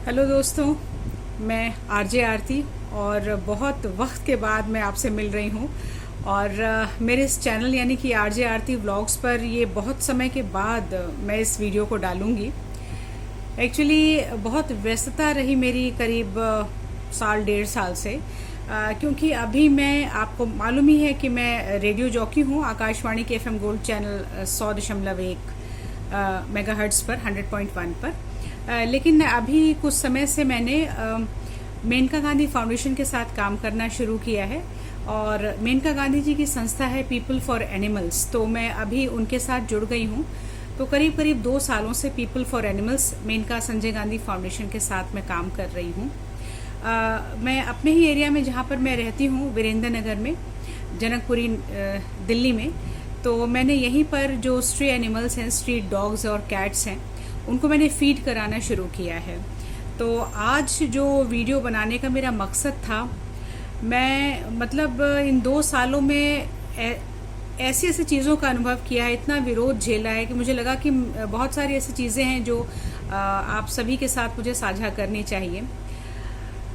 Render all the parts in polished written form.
Hello दोस्तों, मैं RJ आरती और बहुत वक्त के बाद मैं आपसे मिल रही हूँ। और मेरे इस चैनल यानी कि आरजे आरती व्लॉग्स पर ये बहुत समय के बाद मैं इस वीडियो को डालूँगी। एक्चुअली बहुत व्यस्तता रही मेरी करीब साल डेढ़ साल से, क्योंकि अभी मैं आपको मालूम ही है कि मैं रेडियो जॉकी हूँ आकाशवाणी के एफएम गोल्ड चैनल 100.1 मेगाहर्ट्ज़ पर 100.1 पर। लेकिन अभी कुछ समय से मैंने मेनका गांधी फाउंडेशन के साथ काम करना शुरू किया है और मेनका गांधी जी की संस्था है पीपल फॉर एनिमल्स, तो मैं अभी उनके साथ जुड़ गई हूँ। तो करीब करीब 2 सालों से people for animals Maneka Sanjay Gandhi foundation के साथ मैं काम कर रही हूँ। मैं अपने ही एरिया में जहाँ पर मैं रहती हूँ वीरेंद्र नगर में, जनकपुरी दिल्ली में, तो मैंने यहीं पर जो स्ट्री एनिमल्स हैं, स्ट्रीट डॉग्स और कैट्स हैं, उनको मैंने फीड कराना शुरू किया है। तो आज जो वीडियो बनाने का मेरा मकसद था, मैं मतलब इन 2 सालों में ऐसी ऐसी चीज़ों का अनुभव किया है, इतना विरोध झेला है कि मुझे लगा कि बहुत सारी ऐसी चीज़ें हैं जो आप सभी के साथ मुझे साझा करनी चाहिए।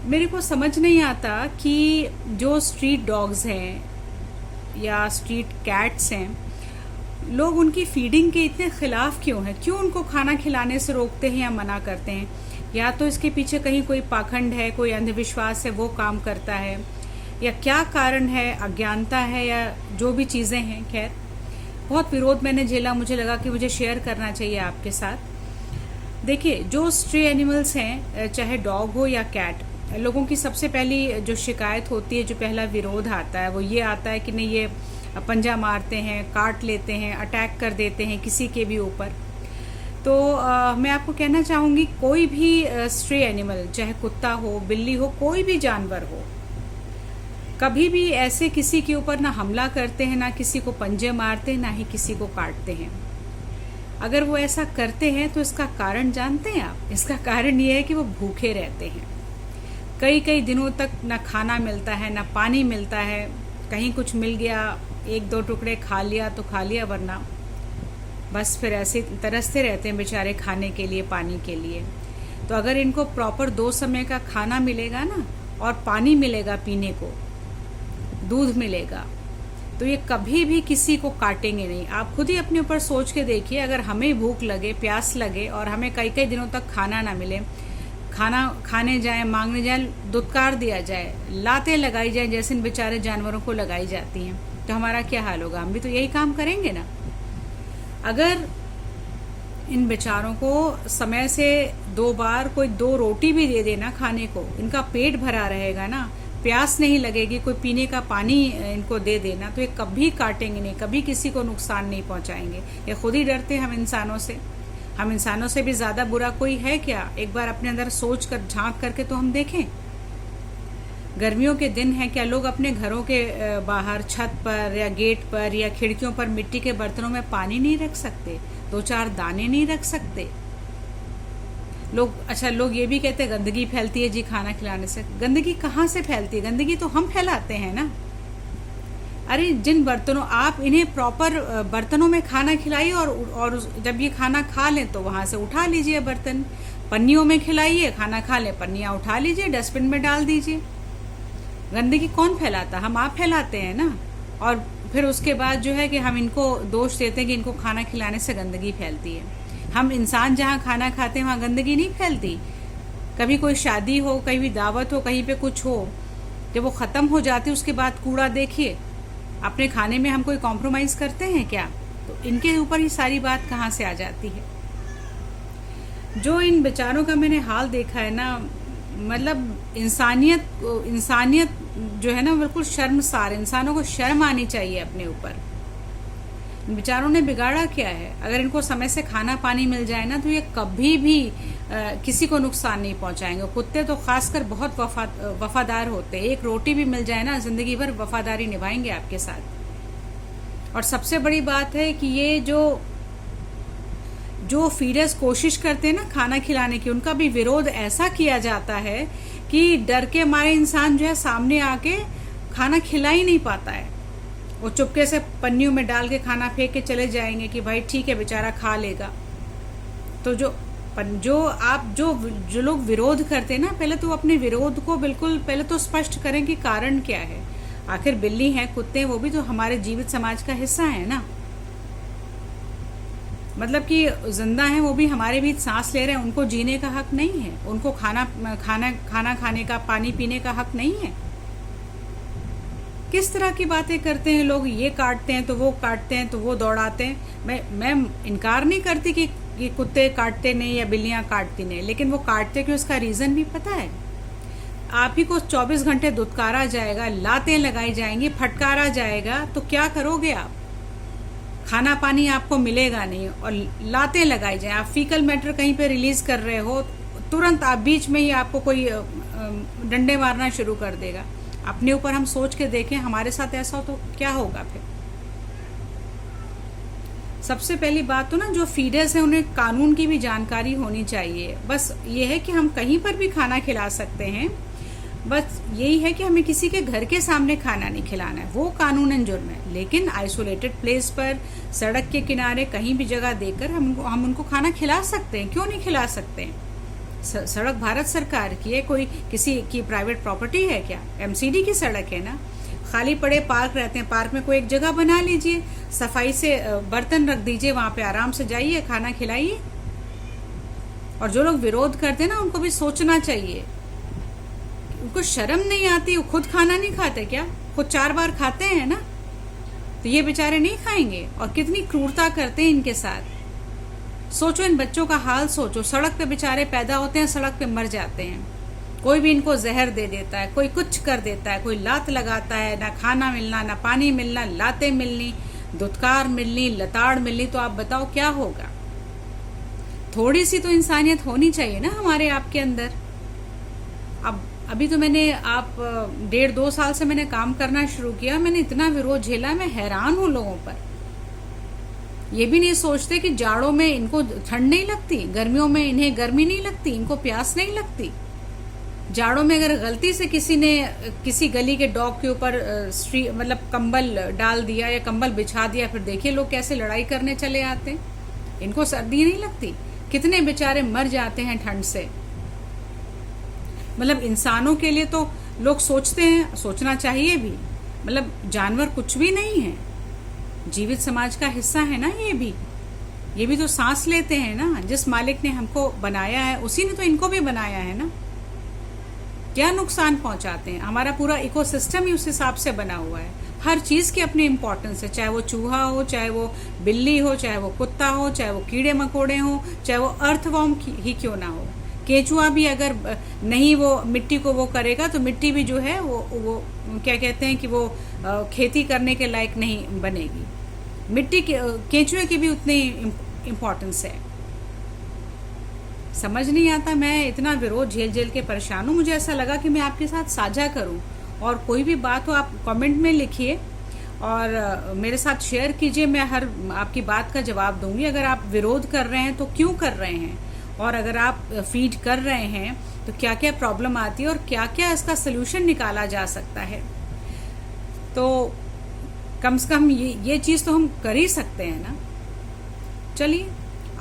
मेरे को समझ नहीं आता कि जो स्ट्रीट डॉग्स हैं या स्ट्रीट कैट्स हैं, लोग उनकी फीडिंग के इतने खिलाफ क्यों हैं? क्यों उनको खाना खिलाने से रोकते हैं या मना करते हैं? या तो इसके पीछे कहीं कोई पाखंड है, कोई अंधविश्वास है, वो काम करता है, या क्या कारण है? अज्ञानता है या जो भी चीज़ें हैं। खैर, बहुत विरोध मैंने झेला, मुझे लगा कि मुझे शेयर करना चाहिए आपके साथ। देखिए, जो स्ट्रे एनिमल्स हैं, चाहे डॉग हो या कैट, लोगों की सबसे पहली जो शिकायत होती है, जो पहला विरोध आता है, वो ये आता है कि नहीं, ये पंजा मारते हैं, काट लेते हैं, अटैक कर देते हैं किसी के भी ऊपर। तो मैं आपको कहना चाहूँगी, कोई भी स्ट्रे एनिमल, चाहे कुत्ता हो, बिल्ली हो, कोई भी जानवर हो, कभी भी ऐसे किसी के ऊपर ना हमला करते हैं, ना किसी को पंजे मारते हैं, ना ही किसी को काटते हैं। अगर वो ऐसा करते हैं तो इसका कारण जानते हैं आप? इसका कारण ये है कि वो भूखे रहते हैं। कई कई दिनों तक ना खाना मिलता है, ना पानी मिलता है। कहीं कुछ मिल गया, 1-2 टुकड़े खा लिया तो खा लिया, वरना बस फिर ऐसे तरसते रहते हैं बेचारे खाने के लिए, पानी के लिए। तो अगर इनको प्रॉपर 2 समय का खाना मिलेगा ना, और पानी मिलेगा पीने को, दूध मिलेगा, तो ये कभी भी किसी को काटेंगे नहीं। आप खुद ही अपने ऊपर सोच के देखिए, अगर हमें भूख लगे, प्यास लगे और हमें कई कई दिनों तक खाना ना मिले, खाना खाने जाए, मांगने जाए, दुत्कार दिया जाए, लातें लगाई जाए जैसे इन बेचारे जानवरों को लगाई जाती हैं, तो हमारा क्या हाल होगा? हम भी तो यही काम करेंगे ना। अगर इन बेचारों को समय से 2 बार कोई 2 रोटी भी दे देना खाने को, इनका पेट भरा रहेगा ना, प्यास नहीं लगेगी, कोई पीने का पानी इनको दे देना, तो ये कभी काटेंगे नहीं, कभी किसी को नुकसान नहीं पहुंचाएंगे। ये खुद ही डरते हैं हम इंसानों से। हम इंसानों से भी ज्यादा बुरा कोई है क्या? एक बार अपने अंदर सोच कर, झांक करके तो हम देखें। गर्मियों के दिन हैं, क्या लोग अपने घरों के बाहर छत पर या गेट पर या खिड़कियों पर मिट्टी के बर्तनों में पानी नहीं रख सकते? 2-4 दाने नहीं रख सकते? लोग ये भी कहते हैं गंदगी फैलती है जी खाना खिलाने से। गंदगी कहाँ से फैलती है? गंदगी तो हम फैलाते हैं ना। अरे, जिन बर्तनों, आप इन्हें प्रॉपर बर्तनों में खाना खिलाइए, और जब ये खाना खा लें तो वहां से उठा लीजिए बर्तन। पन्नियों में खिलाइए, खाना खा लें, पन्नियां उठा लीजिए, डस्टबिन में डाल दीजिए। गंदगी कौन फैलाता? हम आप फैलाते हैं ना। और फिर उसके बाद जो है कि हम इनको दोष देते हैं कि इनको खाना खिलाने से गंदगी फैलती है। हम इंसान जहाँ खाना खाते हैं वहाँ गंदगी नहीं फैलती? कभी कोई शादी हो, कहीं भी दावत हो, कहीं पे कुछ हो, जब वो खत्म हो जाती है उसके बाद कूड़ा देखिए। अपने खाने में हम कोई कॉम्प्रोमाइज करते हैं क्या? तो इनके ऊपर ही सारी बात कहाँ से आ जाती है? जो इन बेचारों का मैंने हाल देखा है ना, मतलब इंसानियत जो है ना, बिल्कुल शर्मसार। इंसानों को शर्म आनी चाहिए अपने ऊपर। बेचारों ने बिगाड़ा क्या है? अगर इनको समय से खाना पानी मिल जाए ना, तो ये कभी भी किसी को नुकसान नहीं पहुंचाएंगे। कुत्ते तो खासकर बहुत वफादार होते हैं। एक रोटी भी मिल जाए ना, जिंदगी भर वफादारी निभाएंगे आपके साथ। और सबसे बड़ी बात है कि ये जो फीडर्स कोशिश करते हैं ना खाना खिलाने की, उनका भी विरोध ऐसा किया जाता है कि डर के मारे इंसान जो है सामने आके खाना खिला ही नहीं पाता है। वो चुपके से पन्नियों में डाल के खाना फेंक के चले जाएंगे कि भाई ठीक है, बेचारा खा लेगा। तो जो जो लोग विरोध करते हैं ना, पहले तो अपने विरोध को बिल्कुल पहले तो स्पष्ट करें कि कारण क्या है। आखिर बिल्ली हैं, कुत्ते हैं, वो भी तो हमारे जीवित समाज का हिस्सा है ना। मतलब कि जिंदा हैं, वो भी हमारे बीच सांस ले रहे हैं, उनको जीने का हक नहीं है? उनको खाना खाने का, पानी पीने का हक नहीं है? किस तरह की बातें करते हैं लोग, ये काटते हैं तो वो काटते हैं तो वो दौड़ाते हैं। मैं इनकार नहीं करती कि कुत्ते काटते नहीं या बिल्लियां काटती नहीं, लेकिन वो काटते क्यों, उसका रीजन भी पता है। आप ही को 24 घंटे दुत्कारा जाएगा, लातें लगाई जाएंगी, फटकारा जाएगा, तो क्या करोगे आप? खाना पानी आपको मिलेगा नहीं और लातें लगाई जाए। आप फीकल मैटर कहीं पे रिलीज कर रहे हो, तुरंत आप बीच में ही आपको कोई डंडे मारना शुरू कर देगा। अपने ऊपर हम सोच के देखें, हमारे साथ ऐसा हो तो क्या होगा फिर? सबसे पहली बात तो ना, जो फीडर्स हैं उन्हें कानून की भी जानकारी होनी चाहिए। बस ये है कि हम कहीं पर भी खाना खिला सकते हैं, बस यही है कि हमें किसी के घर के सामने खाना नहीं खिलाना है, वो कानूनन जुर्म है। लेकिन आइसोलेटेड प्लेस पर, सड़क के किनारे, कहीं भी जगह देकर हम उनको खाना खिला सकते हैं। क्यों नहीं खिला सकते हैं? सड़क भारत सरकार की है, कोई किसी की प्राइवेट प्रॉपर्टी है क्या? एमसीडी की सड़क है ना। खाली पड़े पार्क रहते हैं, पार्क में कोई एक जगह बना लीजिए, सफाई से बर्तन रख दीजिए, वहां पे आराम से जाइए, खाना खिलाइए। और जो लोग विरोध करते हैं ना, उनको भी सोचना चाहिए। उनको शर्म नहीं आती? वो खुद खाना नहीं खाते क्या? खुद 4 बार खाते हैं ना, तो ये बेचारे नहीं खाएंगे? और कितनी क्रूरता करते हैं इनके साथ। सोचो, इन बच्चों का हाल सोचो। सड़क पे बेचारे पैदा होते हैं, सड़क पे मर जाते हैं। कोई भी इनको जहर दे देता है, कोई कुछ कर देता है, कोई लात लगाता है। ना खाना मिलना, ना पानी मिलना, लातें मिलनी, दुत्कार मिलनी, लताड़ मिलनी। तो आप बताओ क्या होगा? थोड़ी सी तो इंसानियत होनी चाहिए ना हमारे आपके अंदर। अब अभी तो मैंने 1.5-2 साल से मैंने काम करना शुरू किया, मैंने इतना विरोध झेला, मैं हैरान हूं लोगों पर। ये भी नहीं सोचते कि जाड़ों में इनको ठंड नहीं लगती, गर्मियों में इन्हें गर्मी नहीं लगती, इनको प्यास नहीं लगती। जाड़ों में अगर गलती से किसी ने किसी गली के डॉग के ऊपर मतलब कंबल डाल दिया या कंबल बिछा दिया, फिर देखिए लोग कैसे लड़ाई करने चले आते हैं। इनको सर्दी नहीं लगती, कितने बेचारे मर जाते हैं ठंड से। मतलब इंसानों के लिए तो लोग सोचते हैं, सोचना चाहिए भी। मतलब जानवर कुछ भी नहीं है, जीवित समाज का हिस्सा है ना। ये भी तो सांस लेते हैं ना। जिस मालिक ने हमको बनाया है, उसी ने तो इनको भी बनाया है ना। क्या नुकसान पहुंचाते हैं? हमारा पूरा इकोसिस्टम ही उस हिसाब से बना हुआ है। हर चीज की अपनी इंपॉर्टेंस है, चाहे वो चूहा हो, चाहे वो बिल्ली हो, चाहे वो कुत्ता हो, चाहे वो कीड़े मकोड़े हो, चाहे वो अर्थवॉर्म ही क्यों ना हो। केचुआ भी अगर नहीं वो मिट्टी को वो करेगा, तो मिट्टी भी जो है वो क्या कहते हैं कि वो खेती करने के लायक नहीं बनेगी। मिट्टी केचुए की भी उतनी इम्पोर्टेंस है। समझ नहीं आता। मैं इतना विरोध झेल के परेशान हूँ। मुझे ऐसा लगा कि मैं आपके साथ साझा करूँ। और कोई भी बात हो आप कमेंट में लिखिए और मेरे साथ शेयर कीजिए। मैं हर आपकी बात का जवाब दूंगी। अगर आप विरोध कर रहे हैं तो क्यों कर रहे हैं, और अगर आप फीड कर रहे हैं तो क्या क्या प्रॉब्लम आती है और क्या क्या इसका सोल्यूशन निकाला जा सकता है। तो कम से कम ये चीज़ तो हम कर ही सकते हैं ना। चलिए,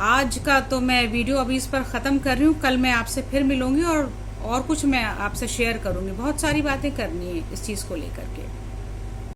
आज का तो मैं वीडियो अभी इस पर ख़त्म कर रही हूँ। कल मैं आपसे फिर मिलूंगी और कुछ मैं आपसे शेयर करूंगी। बहुत सारी बातें करनी है इस चीज़ को लेकर के।